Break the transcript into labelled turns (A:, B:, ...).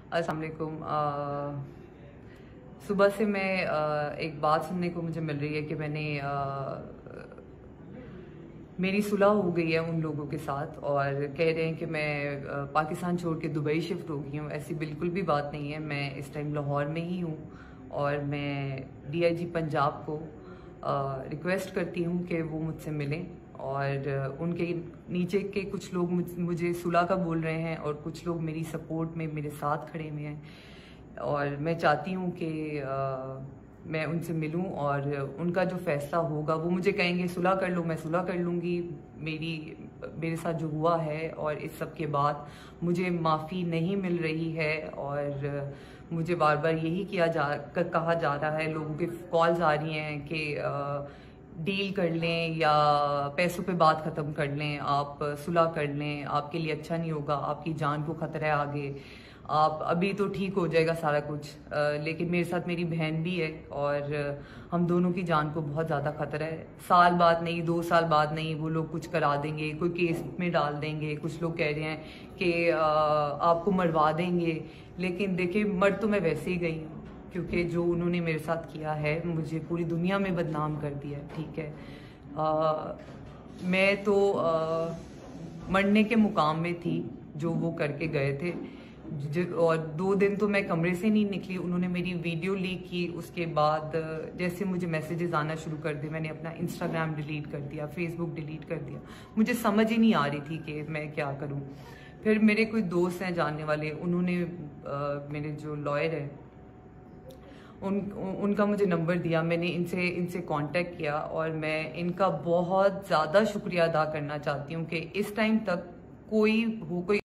A: अस्सलाम वालेकुम। सुबह से मैं एक बात सुनने को मुझे मिल रही है कि मेरी सुलह हो गई है उन लोगों के साथ और कह रहे हैं कि मैं पाकिस्तान छोड़ के दुबई शिफ्ट हो गई हूँ। ऐसी बिल्कुल भी बात नहीं है। मैं इस टाइम लाहौर में ही हूँ और मैं डीआईजी पंजाब को रिक्वेस्ट करती हूँ कि वो मुझसे मिलें। और उनके नीचे के कुछ लोग मुझे सुलह का बोल रहे हैं और कुछ लोग मेरी सपोर्ट में मेरे साथ खड़े हुए हैं और मैं चाहती हूँ कि मैं उनसे मिलूं और उनका जो फैसला होगा वो मुझे कहेंगे सुलह कर लो, मैं सुलह कर लूँगी। मेरे साथ जो हुआ है और इस सब के बाद मुझे माफ़ी नहीं मिल रही है और मुझे बार बार यही कहा जा रहा है, लोगों के कॉल्स आ रही हैं कि डील कर लें या पैसों पे बात ख़त्म कर लें, आप सुलह कर लें, आपके लिए अच्छा नहीं होगा, आपकी जान को ख़तरा है आगे, आप अभी तो ठीक हो जाएगा सारा कुछ। लेकिन मेरे साथ मेरी बहन भी है और हम दोनों की जान को बहुत ज़्यादा ख़तरा है। साल बाद नहीं, 2 साल बाद नहीं, वो लोग कुछ करा देंगे, कोई केस में डाल देंगे। कुछ लोग कह रहे हैं कि आपको मरवा देंगे, लेकिन देखिए मर तो मैं वैसे ही गई हूँ क्योंकि जो उन्होंने मेरे साथ किया है मुझे पूरी दुनिया में बदनाम कर दिया है। ठीक है, मैं तो मरने के मुकाम में थी जो वो करके गए थे। और 2 दिन तो मैं कमरे से नहीं निकली। उन्होंने मेरी वीडियो लीक की, उसके बाद जैसे मुझे मैसेजेस आना शुरू कर दिए, मैंने अपना इंस्टाग्राम डिलीट कर दिया, फेसबुक डिलीट कर दिया। मुझे समझ ही नहीं आ रही थी कि मैं क्या करूं। फिर मेरे कोई दोस्त हैं जानने वाले, उन्होंने मेरे जो लॉयर है उनका मुझे नंबर दिया। मैंने इनसे कांटेक्ट किया और मैं इनका बहुत ज़्यादा शुक्रिया अदा करना चाहती हूँ कि इस टाइम तक कोई